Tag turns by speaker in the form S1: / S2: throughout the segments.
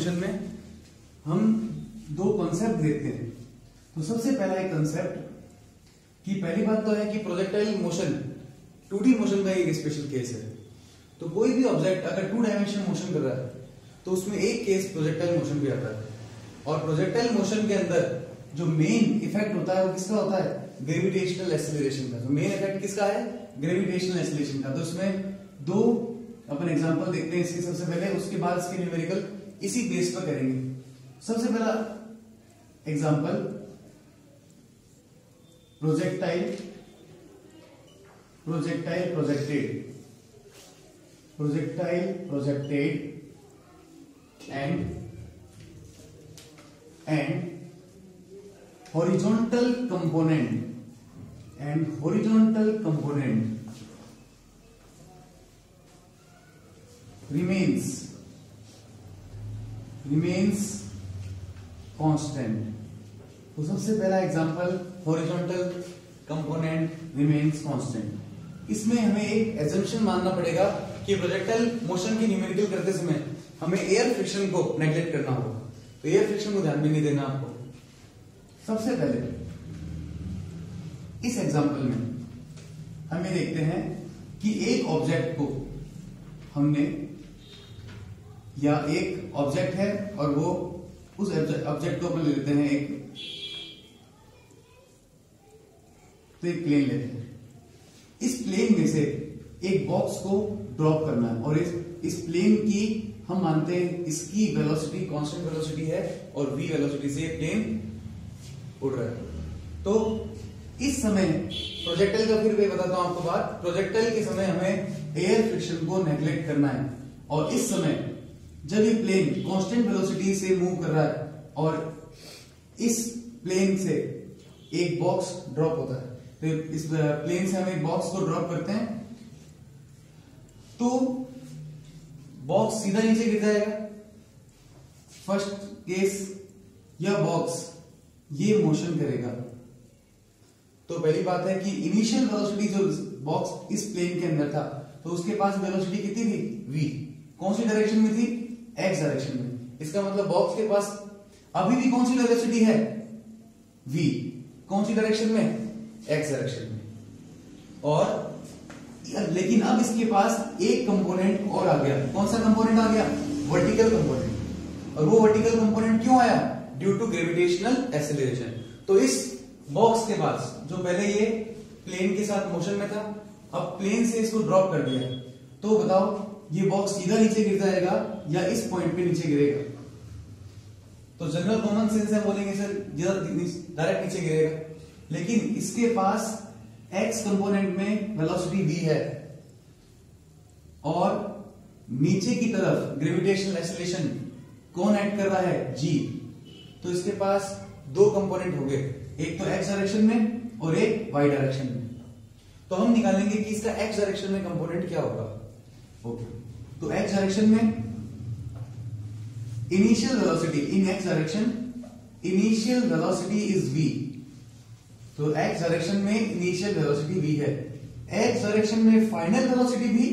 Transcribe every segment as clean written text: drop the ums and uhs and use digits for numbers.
S1: Motion में हम दो कॉन्सेप्ट देखते हैं। तो सबसे पहला एक कॉन्सेप्ट कि पहली बात तो है कि प्रोजेक्टाइल मोशन 2D मोशन का एक स्पेशल केस है। तो कोई भी ऑब्जेक्ट अगर 2 डायमेंशन मोशन कर रहा है तो उसमें एक केस प्रोजेक्टाइल मोशन भी आता है। और प्रोजेक्टाइल मोशन के अंदर जो मेन इफेक्ट होता है वो किसका होता है? ग्रेविटेशनल एक्सेलरेशन का। तो मेन इफेक्ट किसका है? ग्रेविटेशनल एक्सेलरेशन का। तो इसमें दो अपन एग्जांपल देखते हैं इसके सबसे पहले, उसके बाद इसके न्यूमेरिकल इसी बेस पर करेंगे। सबसे पहला example projected and horizontal component remains constant। तो सबसे पहला example horizontal component remains constant. इसमें हमें एक एजम्पशन मानना पड़ेगा कि प्रोजेक्टाइल मोशन की न्यूमेरिकल करते समय हमें एयर फ्रिक्शन को नेग्लेक्ट करना होगा। तो एयर फ्रिक्शन को ध्यान में नहीं देना आपको। सबसे पहले इस एग्जांपल में हमें देखते हैं कि एक ऑब्जेक्ट को हमने, या एक ऑब्जेक्ट है और वो उस ऑब्जेक्ट को अपन ले लेते हैं एक प्लेन लेते हैं। इस प्लेन में से एक बॉक्स को ड्रॉप करना है और इस प्लेन की हम मानते हैं इसकी वेलोसिटी कांस्टेंट वेलोसिटी है और v वेलोसिटी से प्लेन उड़ रहा है। तो इस समय प्रोजेक्टाइल का फिर मैं बताता हूं आपको बात। प्रोजेक्टाइल के समय हमें एयर फ्रिक्शन को नेग्लेक्ट करना है और इस समय जब ये प्लेन कांस्टेंट वेलोसिटी से मूव कर रहा है और इस प्लेन से एक बॉक्स ड्रॉप होता है, तो इस प्लेन से हम एक बॉक्स को ड्रॉप करते हैं तो बॉक्स सीधा नीचे गिर जाएगा। फर्स्ट केस यह बॉक्स ये मोशन करेगा। तो पहली बात है कि इनिशियल वेलोसिटी जो बॉक्स इस प्लेन के अंदर था तो उसके पास वेलोसिटी कितनी थी? v। कौन सी डायरेक्शन में थी? x डायरेक्शन में। इसका मतलब बॉक्स के पास अभी भी कौन सी वेलोसिटी है? v। कौन सी डायरेक्शन में? x डायरेक्शन में। और लेकिन अब इसके पास एक कंपोनेंट और आ गया। कौन सा कंपोनेंट आ गया? Vertical component. और वो वर्टिकल कंपोनेंट क्यों आया? Due to gravitational acceleration. तो इस बॉक्स के पास जो पहले ये प्लेन के साथ मोशन में था, अब प्लेन से इसको ड्रॉप कर दिया, तो बताओ ये बॉक्स सीधा नीचे गिर जाएगा या इस पॉइंट पे नीचे गिरेगा? तो जनरल कॉमन सेंस से बोलेंगे सर डायरेक्ट नीचे गिरेगा, लेकिन इसके पास x कंपोनेंट में वेलोसिटी v है और नीचे की तरफ ग्रेविटेशनल एक्सेलरेशन कौन एक्ट कर रहा है? g। तो इसके पास दो कंपोनेंट हो गए, एक तो x डायरेक्शन में और एक y डायरेक्शन में। तो हम निकालेंगे कि इसका x डायरेक्शन में कंपोनेंट क्या होगा। ओके, तो x डायरेक्शन में initial velocity in x direction, initial velocity is v। तो x डायरेक्शन में इनिशियल वेलोसिटी v है, x डायरेक्शन में फाइनल वेलोसिटी भी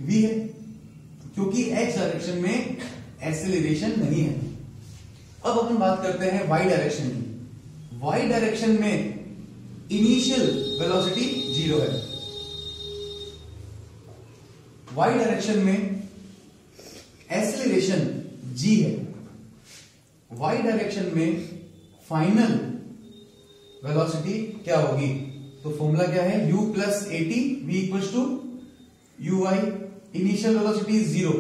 S1: v है, क्योंकि x डायरेक्शन में एक्सेलरेशन नहीं है। अब अपन बात करते हैं y डायरेक्शन की। y डायरेक्शन में इनिशियल वेलोसिटी 0 है, y डायरेक्शन में एक्सेलरेशन g है, y डायरेक्शन में फाइनल वेलोसिटी क्या होगी? तो फॉर्मूला क्या है? u plus at v equals to U Y. Initial velocity 0,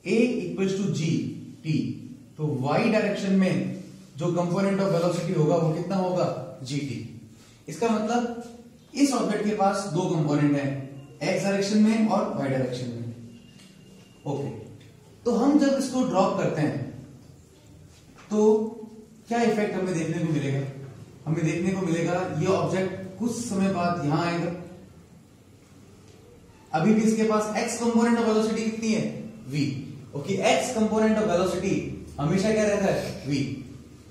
S1: a equals to g t। तो y डायरेक्शन में जो कंपोनेंट ऑफ वेलोसिटी होगा वो कितना होगा? gt। इसका मतलब इस ऑब्जेक्ट के पास दो कंपोनेंट हैं, x डायरेक्शन में और y डायरेक्शन में। ओके, तो हम जब इसको ड्रॉप करते हैं तो क्या इफेक्ट हमें देखने को मिलेगा? हमें देखने को मिलेगा ये ऑब्जेक्ट कुछ समय बाद यहां आएगा। अभी भी इसके पास x कंपोनेंट ऑफ वेलोसिटी कितनी है? v। Okay, x component of velocity हमेशा क्या रहता है? v।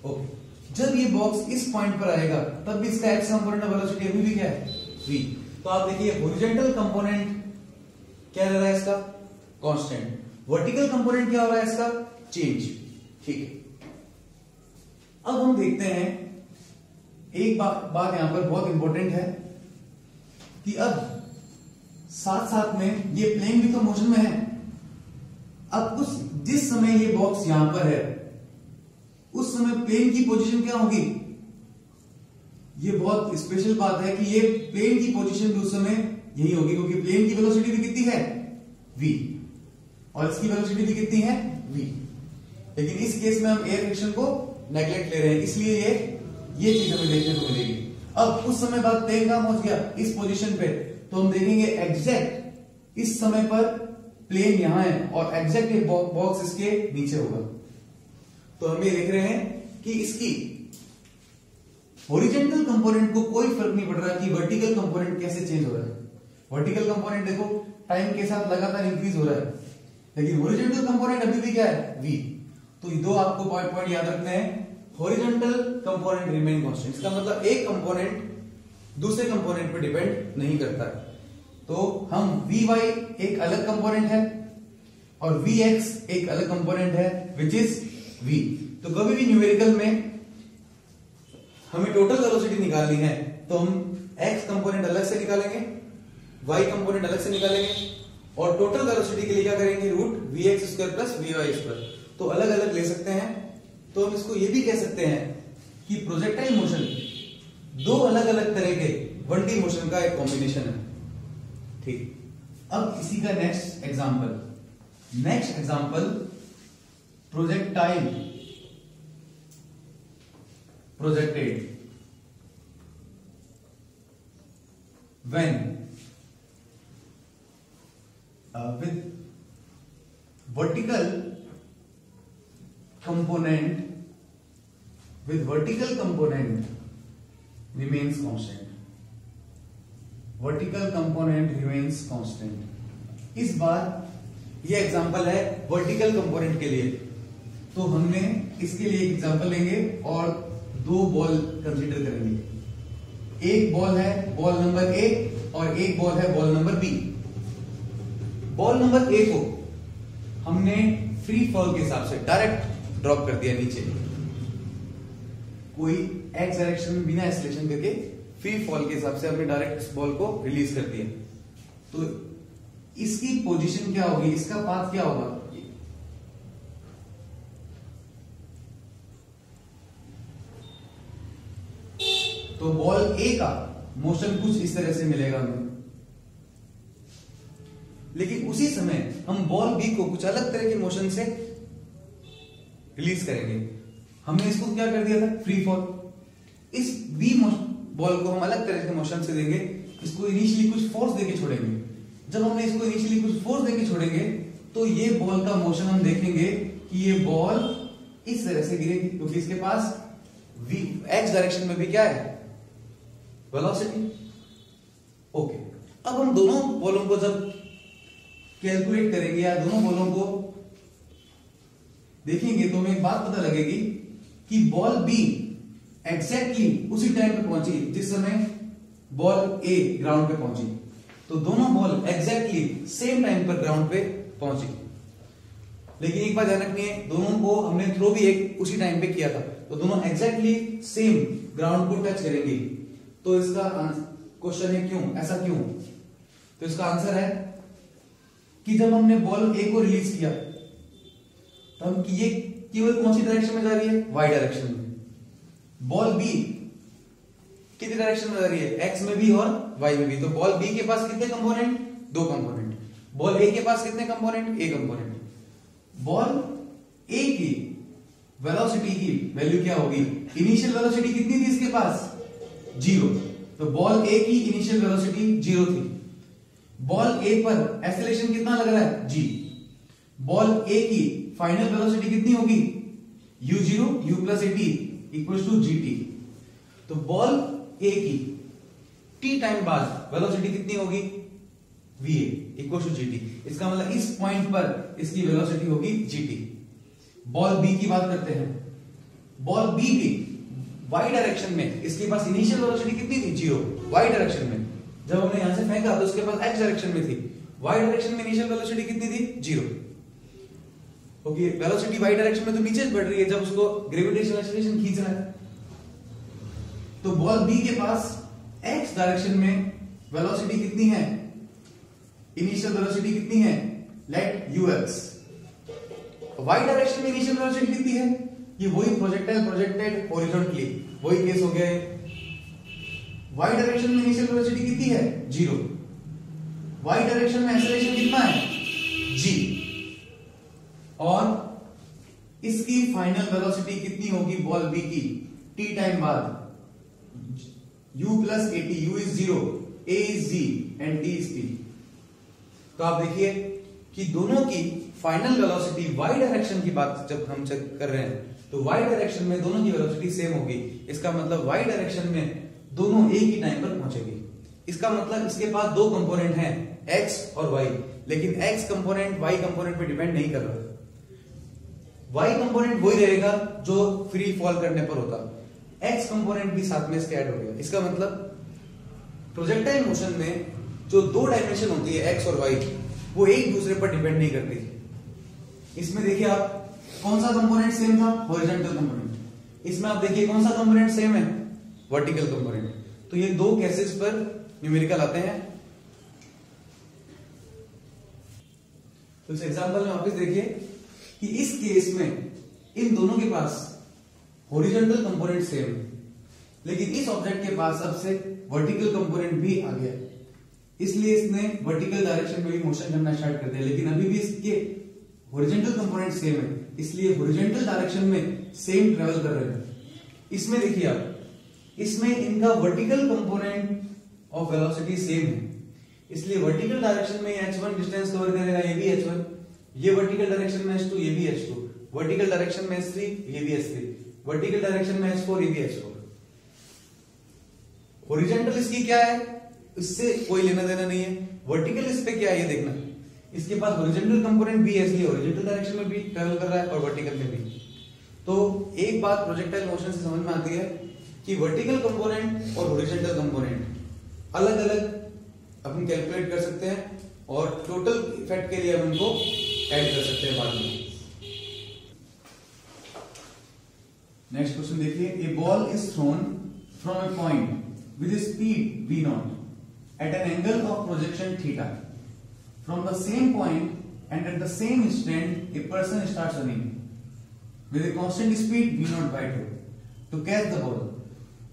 S1: ओके, जब ये बॉक्स इस पॉइंट पर आएगा तब भी इसका x कंपोनेंट ऑफ वेलोसिटी अभी भी क्या है? v। तो आप देखिए हॉरिजॉन्टल कंपोनेंट क्या रह रहा है इसका? कांस्टेंट। वर्टिकल कंपोनेंट क्या हो रहा है इसका, चेंज। ठीक है, अब हम देखते हैं एक बात यहां पर बहुत इंपॉर्टेंट है कि अब साथ साथ में ये प्लेन भी तो मोशन में है। अब जिस समय ये बॉक्स यहां पर है उस समय प्लेन की पोजीशन क्या होगी, ये बहुत स्पेशल बात है कि ये प्लेन की पोजीशन भी उस समय यही होगी, क्योंकि प्लेन की वेलोसिटी भी कितनी है v और इसकी वेलोसिटी भी कितनी है v। लेकिन इस केस में हम एयर फ्रिक्शन को नेग्लेक्ट ले रहे हैं, इसलिए ये चीज हमें देखने को मिलेगी। अब उस समय बाद प्लेन कहां पहुंच गया, इस पोजीशन पे, तो हम देखेंगे एग्जैक्ट इस समय पर प्लेन यहां है और एग्जैक्ट ये बॉक्स इसके नीचे होगा। तो हम ये देख रहे हैं कि इसकी हॉरिजॉन्टल कंपोनेंट को कोई फर्क नहीं पड़ रहा कि वर्टिकल कंपोनेंट कैसे चेंज हो रहा है। वर्टिकल कंपोनेंट देखो टाइम के साथ लगातार इंक्रीज हो रहा है, लेकिन हॉरिजॉन्टल कंपोनेंट अभी भी क्या है, v। तो ये दो आपको पॉइंट याद रखने हैं, हॉरिजॉन्टल कंपोनेंट रिमेन कांस्टेंट, इसका मतलब एक कंपोनेंट दूसरे कंपोनेंट पे डिपेंड नहीं करता है। तो हम vy एक अलग कंपोनेंट है और vx एक अलग कंपोनेंट है विच इज v। तो कभी भी न्यूमेरिकल में हमें टोटल वेलोसिटी निकालनी है तो हम x कंपोनेंट अलग से निकालेंगे, y कंपोनेंट अलग से निकालेंगे और टोटल वेलोसिटी के लिए क्या करेंगे, root vx square plus vy square. तो अलग अलग ले सकते हैं। तो हम इसको ये भी कह सकते हैं कि प्रोजेक्टाइल मोशन दो अलग अलग तरह के 1D मोशन का एक कॉम्बिनेशन है। ठीक, अब इसी का next example projectile projected when with vertical component remains constant, vertical component remains constant। इस बार ये एग्जांपल है वर्टिकल कंपोनेंट के लिए, तो हमने इसके लिए एक एग्जांपल लेंगे और दो बॉल कंसीडर करेंगे। एक बॉल है बॉल नंबर ए और एक बॉल है ball number B. Ball number A को हमने फ्री फॉल के हिसाब से डायरेक्ट ड्रॉप कर दिया नीचे, कोई एक्स डायरेक्शन में बिना एक्सेलरेशन करके फ्री फॉल के हिसाब से हमने डायरेक्ट इस बॉल को रिलीज कर दिया। तो इसकी पोजीशन क्या होगी, इसका पाथ क्या होगा, तो बॉल ए का मोशन कुछ इस तरह से मिलेगा हमें, लेकिन उसी समय हम बॉल बी को कुछ अलग तरह के मोशन से रिलीज करेंगे। हमने इसको क्या कर दिया था, फ्री फॉल। इस बी बॉल को हम अलग तरह के मोशन से देंगे, इसको इनिशियली कुछ फोर्स देके छोड़ेंगे। जब हमने इसको इनिशियली कुछ फोर्स देके छोड़ेंगे तो ये बॉल का मोशन हम देखेंगे कि ये बॉल इस तरह से गिरेगी, क्योंकि इसके पास एक्स डायरेक्शन में भी क्या है, वेलोसिटी। ओके, अब हम दोनों बॉलों को जब कैलकुलेट करेंगे या दोनों बॉलों को देखेंगे तो हमें एक बात पता लगेगी कि बॉल बी एग्जैक्टली उसी टाइम पे पहुंची जिस समय बॉल ए ग्राउंड पे पहुंची। तो दोनों बॉल एग्जैक्टली सेम टाइम पर ग्राउंड पे पहुंची। लेकिन एक बात ध्यान रखनी है, दोनों को हमने थ्रो भी एक उसी टाइम पे किया था, तो दोनों एग्जैक्टली सेम ग्राउंड को टच करेंगे। तो इसका क्वेश्चन है क्यों, ऐसा क्यों? तो इसका आंसर है कि जब हमने बॉल ए को रिलीज किया तो हम ये केवल कौन सी डायरेक्शन में जा रही है, वाई डायरेक्शन में। बॉल बी कितनी डायरेक्शन में जा रही है, एक्स में भी और वाई में भी। तो बॉल बी के पास कितने कंपोनेंट, दो कंपोनेंट। बॉल ए के पास कितने कंपोनेंट, एक कंपोनेंट। बॉल ए की वेलोसिटी की वैल्यू क्या होगी, इनिशियल वेलोसिटी कितनी थी इसके पास, 0। तो बॉल ए की इनिशियल वेलोसिटी 0 थी। बॉल ए पर एक्सेलरेशन कितना लग रहा है, g। बॉल ए की फाइनल वेलोसिटी कितनी होगी, u0 u plus at equal to gt। तो बॉल ए की t टाइम बाद वेलोसिटी कितनी होगी, va इक्वल टू gt। इसका मतलब इस पॉइंट पर इसकी वेलोसिटी होगी gt। बॉल बी की बात करते हैं, बॉल बी भी y डायरेक्शन में इसके पास इनिशियल वेलोसिटी कितनी थी, 0 y डायरेक्शन में। जब हमने यहां से फेंका तो उसके पास x डायरेक्शन में थी, y डायरेक्शन में इनिशियल वेलोसिटी कितनी थी, 0। क्योंकि वेलोसिटी वाई डायरेक्शन में तो नीचे बढ़ रही है जब उसको ग्रेविटेशनल एक्सीलरेशन खींच रहा है। तो बॉल बी के पास एक्स डायरेक्शन में वेलोसिटी कितनी है, इनिशियल वेलोसिटी कितनी है, let U X. Y direction में इनिशियल वेलोसिटी कितनी है, ये वही प्रोजेक्टाइल प्रोजेक्टेड हॉरिजॉन्टली, वही केस हो गया है। वाई डायरेक्शन में इनिशियल वेलोसिटी कितनी है, 0। वाई डायरेक्शन में एक्सेलरेशन कितना है, g। और इसकी फाइनल वेलोसिटी कितनी होगी बॉल बी की, t टाइम बाद, u plus at, u is 0, a is g and t is p। तो आप देखिए कि दोनों की फाइनल वेलोसिटी वाई डायरेक्शन की बात जब हम चेक कर रहे हैं तो वाई डायरेक्शन में दोनों की वेलोसिटी सेम होगी। इसका मतलब वाई डायरेक्शन में दोनों एक ही टाइम पर पहुंचेगी। इसका मतलब इसके पास दो कंपोनेंट हैं, x और y, लेकिन x कंपोनेंट y कंपोनेंट पे डिपेंड नहीं कर रहा। y कंपोनेंट वही रहेगा जो फ्री फॉल करने पर होता, x कंपोनेंट भी साथ में इसके ऐड हो गया। इसका मतलब प्रोजेक्टाइल मोशन में जो दो डायमेंशन होती है x और y, वो एक दूसरे पर डिपेंड नहीं करती। इसमें देखिए आप कौन सा कंपोनेंट सेम था, हॉरिजॉन्टल कंपोनेंट। इसमें आप देखिए कौन सा कंपोनेंट सेम है, वर्टिकल कंपोनेंट। तो ये दो केसेस पर न्यूमेरिकल आते हैं। तो इस एग्जांपल में वापस देखिए कि इस केस में इन दोनों के पास हॉरिजॉन्टल कंपोनेंट सेम है, लेकिन इस ऑब्जेक्ट के पास अब से वर्टिकल कंपोनेंट भी आ गया, इसलिए इसने वर्टिकल डायरेक्शन में भी मोशन करना स्टार्ट कर दिया। लेकिन अभी भी इसके हॉरिजॉन्टल कंपोनेंट सेम है, इसलिए हॉरिजॉन्टल डायरेक्शन में सेम ट्रेवल कर रहे हैं। इसमें देखिए आप, इसमें इनका vertical component of velocity same है, इसलिए वर्टिकल डायरेक्शन में h1 डिस्टेंस कवर करेगा, ये भी h1, ये वर्टिकल डायरेक्शन में h2, ये भी h2, वर्टिकल डायरेक्शन में h3, ये भी h3, वर्टिकल डायरेक्शन में h4, ये भी h4। हॉरिजॉन्टल इसकी क्या है, इससे कोई लेना देना नहीं है। वर्टिकल इस पे क्या है ये देखना, इसके पास हॉरिजॉन्टल कंपोनेंट भी है, इसलिए हॉरिजॉन्टल डायरेक्शन में भी ट्रेवल कर रहा है और वर्टिकल में भी। तो एक बात प्रोजेक्टाइल मोशन से समझ में आती है कि वर्टिकल कंपोनेंट और हॉरिजॉन्टल कंपोनेंट अलग अलग अपन कैलकुलेट कर सकते हैं और टोटल इफेक्ट के लिए हम उनको ऐड कर सकते हैं बाद में। नेक्स्ट क्वेश्चन देखिए, a ball is thrown from a point with speed v naught at an angle of projection theta. From the same point and at the same instant, a person starts running with a constant speed v naught by 2 to catch the ball.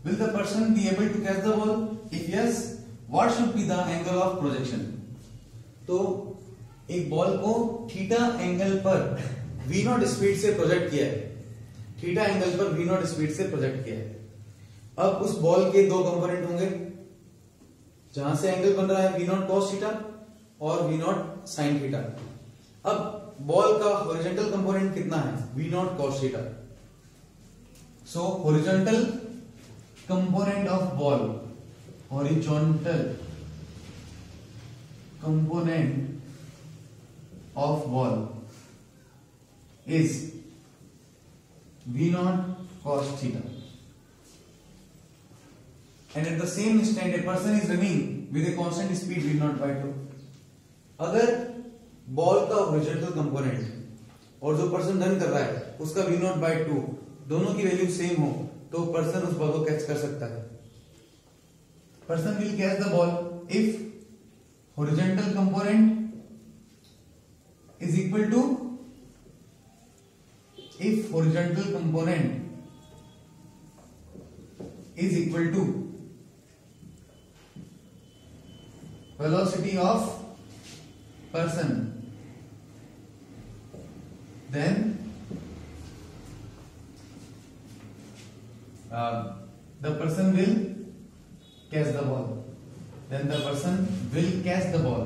S1: Will the person be able to catch the ball? If yes, what should be the angle of projection? तो एक ball को theta angle पर v naught speed से project किया है, theta angle पर v naught speed से project किया है। अब उस बॉल के दो कंपोनेंट होंगे, जहां से एंगल बन रहा है v naught cos थीटा और v naught sin थीटा। अब बॉल का हॉरिजॉन्टल कंपोनेंट कितना है, v naught cos theta. So horizontal component of ball, horizontal component of ball is v naught cos theta, and at the same instant a person is running with a constant speed v naught by 2. अगर ball का horizontal component और जो person run कर रहा है उसका v naught by 2 दोनों की वैल्यू सेम हो तो पर्सन उस बॉल को कैच कर सकता है। Person will catch the ball if horizontal component is equal to, if horizontal component is equal to velocity of person, then the person will catch the ball. Then the person will catch the ball.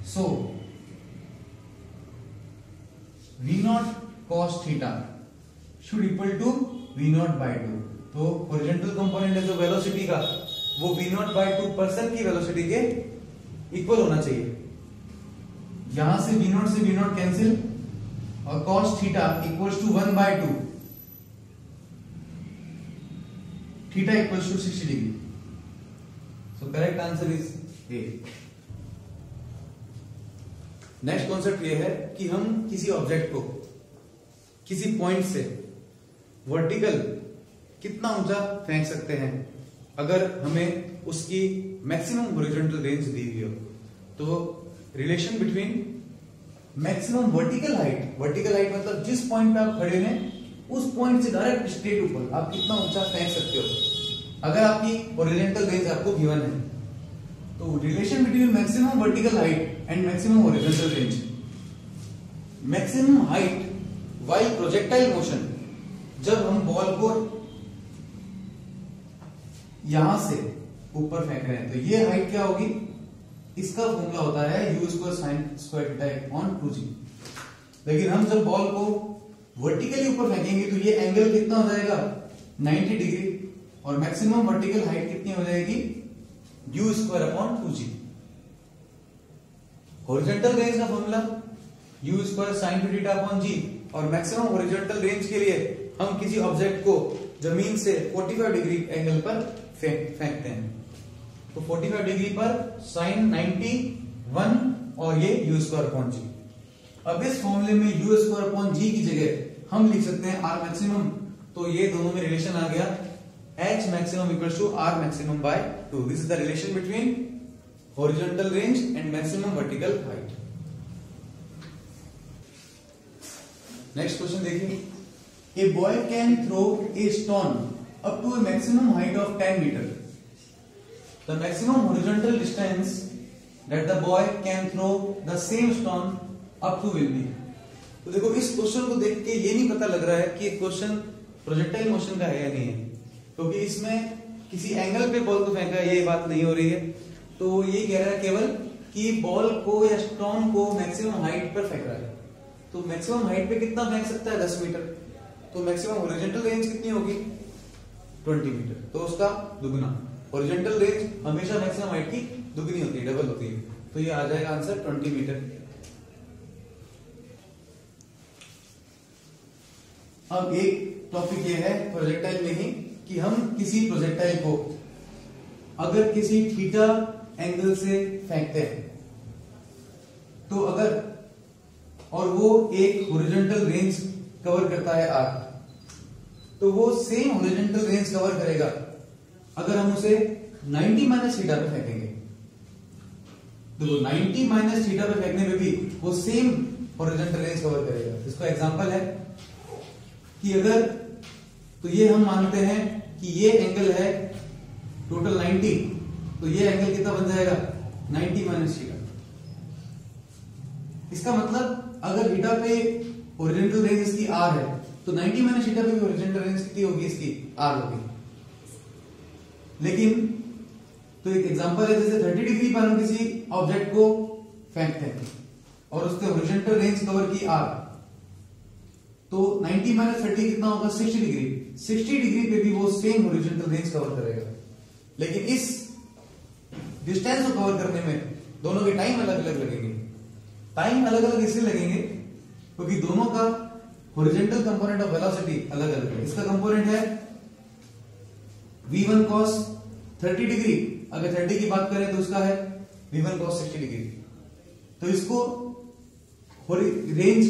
S1: So v naught cos theta should equal to v naught by 2. तो horizontal component है जो velocity का, वो v naught by 2 person की velocity के equal होना चाहिए। यहां से v naught से v naught कैंसिल और cos theta equals to 1 by 2, theta equals to 60 degree. So correct answer is A. Next concept ये है कि हम किसी ऑब्जेक्ट को किसी पॉइंट से वर्टिकल कितना ऊंचा फेंक सकते हैं अगर हमें उसकी मैक्सिमम हॉरिजॉन्टल रेंज दी हुई हो। तो relation between maximum vertical height मतलब जिस पॉइंट पे आप खड़े हैं उस पॉइंट से डायरेक्ट स्ट्रेट ऊपर आप कितना ऊंचा फेंक सकते हो अगर आपकी हॉरिजॉन्टल रेंज आपको गिवन है। तो relation between maximum vertical height and maximum horizontal range. Maximum height while projectile motion, जब हम बॉल को यहां से ऊपर फेंक रहे हैं तो ये हाइट क्या होगी, इसका फॉर्मूला होता है u square sine square theta upon 2g। लेकिन हम जब बॉल को वर्टिकली ऊपर फेंकेंगे तो ये एंगल कितना हो जाएगा 90 डिग्री और मैक्सिमम वर्टिकल हाइट कितनी हो जाएगी u square upon 2g। Horizontal range का formula u square sine theta upon g और मैक्सिमम हॉरिजॉन्टल रेंज के लिए हम किसी ऑब्जेक्ट को जमीन से 45 डिग्री एंगल पर फेंकते हैं। तो 45 डिग्री पर साइन 91 और ये u स्क्वायर अपॉन g। अब इस फॉर्मूले में u स्क्वायर अपॉन g की जगह हम लिख सकते हैं r मैक्सिमम। तो ये दोनों में रिलेशन आ गया h maximum equals to r maximum by 2। This is the relation between horizontal range and maximum vertical height. Next question देखिए, a boy can throw a stone up to a maximum height of 10 meter. The maximum horizontal distance that the boy can throw the same stone up to will be। तो देखो इस question को देख के ये नहीं पता लग रहा है कि क्वेश्चन प्रोजेक्टाइल मोशन का है या नहीं है, क्योंकि इसमें किसी एंगल पे बॉल को फेंका है ये बात नहीं हो रही है। तो ये कह रहा है केवल कि बॉल को या स्टोन को मैक्सिमम हाइट पर फेंक रहा है। तो मैक्सिमम हाइट पे कितना फेंक सकता है 10 मीटर। तो मैक्सिमम हॉरिजॉन्टल रेंज कितनी होगी 20 मीटर, तो उसका दुगना। हॉरिजॉन्टल रेंज हमेशा मैक्सिमम हाइट की दुगनी होती है, डबल होती है। तो ये आ जाएगा आंसर 20 मीटर। अब एक टॉपिक ये है प्रोजेक्टाइल में ही कि हम किसी प्रोजेक्टाइल को अगर किसी थीटा एंगल से फेंकते हैं तो अगर और वो एक हॉरिजॉन्टल रेंज कवर करता है r, तो वो सेम हॉरिजॉन्टल रेंज कवर करेगा अगर हम उसे 90 माइनस थीटा पे फेंकेंगे। देखो 90 माइनस थीटा पे फेंकने में भी वो सेम हॉरिजॉन्टल रेंज कवर करेगा। इसका एग्जांपल है कि अगर तो ये हम मानते हैं कि ये एंगल है टोटल 90, तो ये एंगल कितना बन जाएगा 90 माइनस थीटा। इसका मतलब अगर थीटा पे हॉरिजॉन्टल रेंज इसकी r है तो 90 माइनस थीटा पे भी हॉरिजॉन्टल रेंज कितनी होगी इसकी r होगी। लेकिन तो एक एग्जांपल है जैसे 30 डिग्री पर हम किसी ऑब्जेक्ट को फेंकते हैं और उसके हॉरिजॉन्टल रेंज कवर की r, तो 90 माइनस 30 कितना होगा 60 डिग्री। 60 डिग्री पे भी वो सेम हॉरिजॉन्टल रेंज कवर करेगा। लेकिन इस डिस्टेंस को कवर करने में दोनों के टाइम अलग अलग लगेंगे। टाइम अलग अलग इसलिए लगेंगे क्योंकि दोनों का हॉरिजॉन्टल कंपोनेंट ऑफ वेलोसिटी अलग अलग है। इसका कंपोनेंट है v1 cos 30 डिग्री, अगर 30 की बात करें तो उसका है v1 cos 60 डिग्री। तो इसको रेंज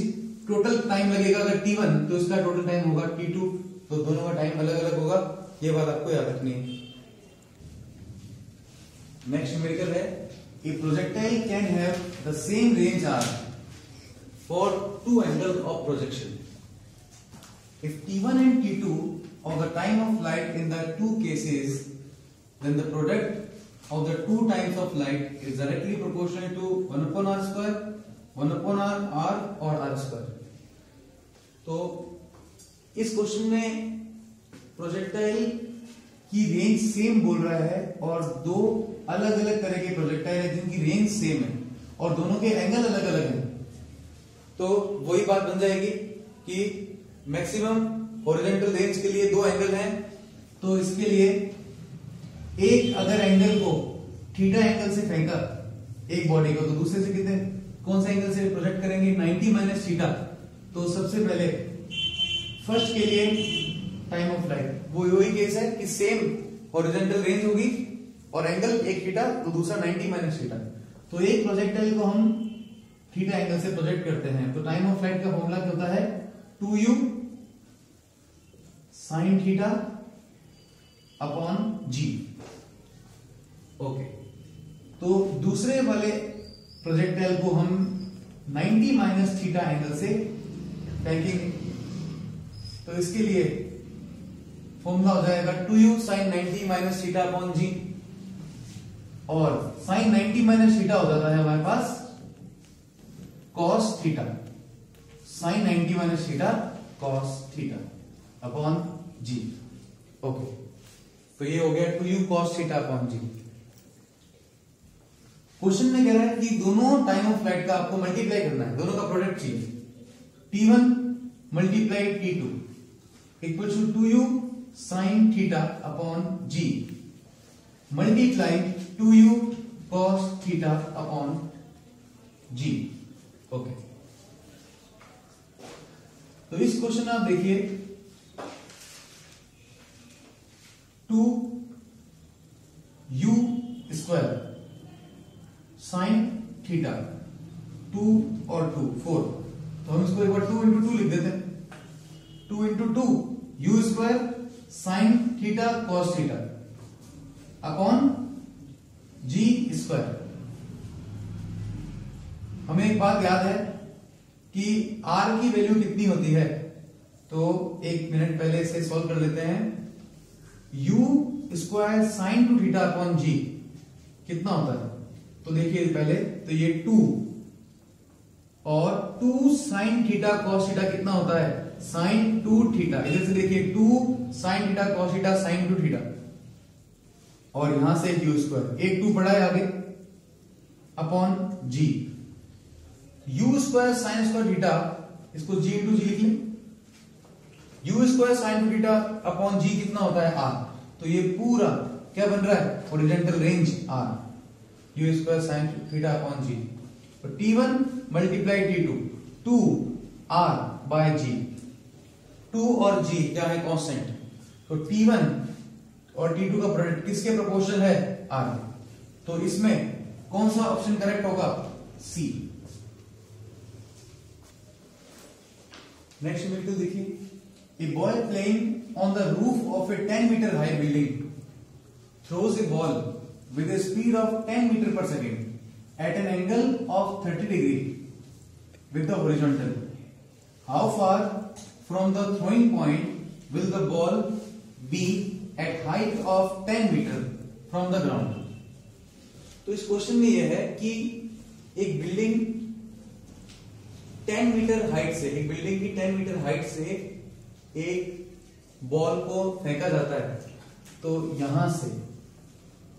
S1: टोटल टाइम लगेगा अगर t1 तो इसका टोटल टाइम होगा t2। तो दोनों का टाइम अलग अलग होगा, ये बात आपको याद रखनी है। नेक्स्ट न्यूमेरिकल है, ए projectile can have the same range r for two angles of projection if t1 and t2 of the time of light in the two cases, then the product of the two times of light is directly proportional to 1 upon r square, 1 upon r और r square। तो इस question में projectile की range same बोल रहा है और दो अलग अलग तरह के प्रोजेक्टाइल है जिनकी रेंज सेम है और दोनों के एंगल अलग अलग हैं। तो वही बात बन जाएगी कि मैक्सिमम हॉरिजॉन्टल रेंज के लिए दो एंगल हैं। तो इसके लिए एक अगर एंगल को थीटा एंगल से फेंका एक बॉडी को, तो दूसरे से कितने कौन सा एंगल से प्रोजेक्ट करेंगे 90 माइनस थीटा। तो सबसे पहले फर्स्ट के लिए टाइम ऑफ लाइट वो वही केस है कि सेम हॉरिजॉन्टल रेंज होगी और एंगल एक थीटा तो दूसरा 90 माइनस थीटा। तो एक प्रोजेक्टाइल को हम थीटा एंगल से प्रोजेक्ट करते हैं तो टाइम ऑफ फ्लाइट का फॉर्मूला क्या होता है 2u sin theta upon g। Okay, तो दूसरे वाले प्रोजेक्टाइल को हम 90 माइनस थीटा एंगल से फेंकेंगे। तो इसके लिए फॉर्मूला हो जाएगा 2u sin 90 minus theta upon g, और sin 90 माइनस थीटा हो जाता है हमारे पास cos theta, sin 90 minus theta cos theta upon g। Okay, तो ये हो गया 2u cos theta upon g। Question में कह रहा है कि दोनों टाइम ऑफ फ्लाइट का आपको मल्टीप्लाई करना है, दोनों का प्रोडक्ट चाहिए। t1 multiply t2 equal to 2u sin theta upon g multiply 2u cos theta upon g। Okay, तो इस क्वेश्चन में आप देखिए 2u स्क्वायर साइन थीटा 2 और 2 4, तो हम इसको एक बार 2 इंटू 2 लिख देते हैं। 2 into 2 u square sine theta cos theta upon g square. हमें एक बात याद है कि r की वैल्यू कितनी होती है, तो एक मिनट पहले इसे सॉल्व कर लेते हैं। u square sine 2 theta upon g कितना होता है, तो देखिए पहले तो ये 2 और 2 साइन थीटा कॉस थीटा कितना होता है साइन 2 थीटा। इधर से देखिए 2 sign theta cos theta sine 2 theta, और यहां से यू स्क्वायर, एक 2 पड़ा है आगे upon g. U square sine square theta, इसको जी इंटू जी लिख लें। U square sine 2 theta upon g कितना होता है आर, तो ये पूरा क्या बन रहा है horizontal range R, u square sine theta upon g. तो t1 multiply t2 2 r bye g, 2 और g क्या है कांस्टेंट, तो t1 और t2 का प्रोडक्ट किसके प्रोपोर्शनल है r, तो इसमें कौन सा ऑप्शन करेक्ट होगा c। नेक्स्ट बिल्कुल देखिए, a boy playing on the roof of a 10 metre high building throws a ball with a speed of 10 meter per second at an angle of 30 degree with the horizontal. How far from the throwing point will the ball be at height of 10 meter from the ground? तो इस question में यह है कि एक building 10 metre height से, एक building की 10 मीटर हाइट से एक बॉल को फेंका जाता है। तो यहां से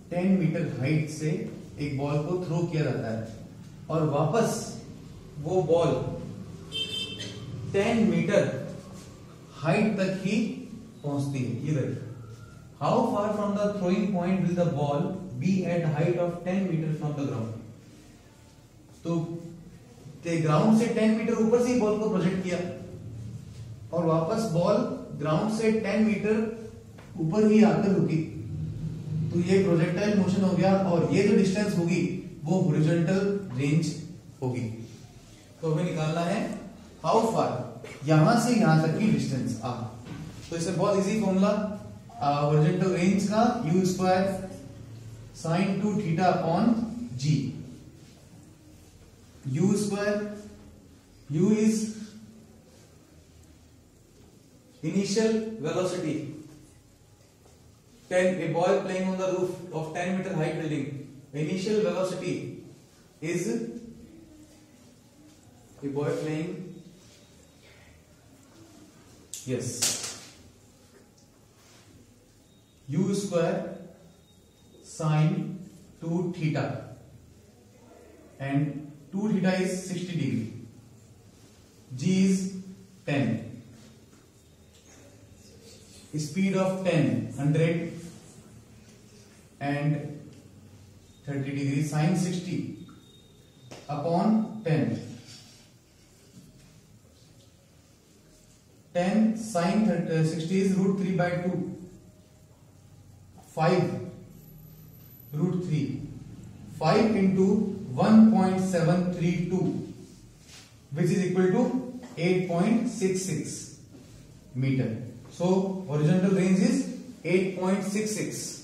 S1: 10 मीटर हाइट से एक बॉल को थ्रो किया जाता है और वापस वो बॉल 10 मीटर हाइट तक ही पहुंचती है। ये देखिए, how far from the throwing point will the ball be at height of 10 metre from the ground. तो ग्राउंड से 10 मीटर ऊपर से ही बॉल को प्रोजेक्ट किया और वापस बॉल ग्राउंड से 10 मीटर ऊपर ही आकर रुकी, तो ये प्रोजेक्टाइल मोशन हो गया और ये जो डिस्टेंस होगी वो हॉरिजॉन्टल रेंज होगी। तो हमें निकालना है हाउ फार, यहां से यहां तक की डिस्टेंस आ। तो इसे बहुत इजी फॉर्मूला हॉरिजॉन्टल रेंज का u square sine 2 theta upon g. U square, u is initial velocity, a boy playing on the roof of 10 meter high building, initial velocity is a boy playing, yes, u square sine 2 theta and 2 theta is 60 degree, g is 10, speed of 10 100 and 30 degree, sin 60 upon 10, 10 sin 60 is root 3 by 2, 5 root 3, 5 into 1.732 which is equal to 8.66 meter. So horizontal range is 8.66.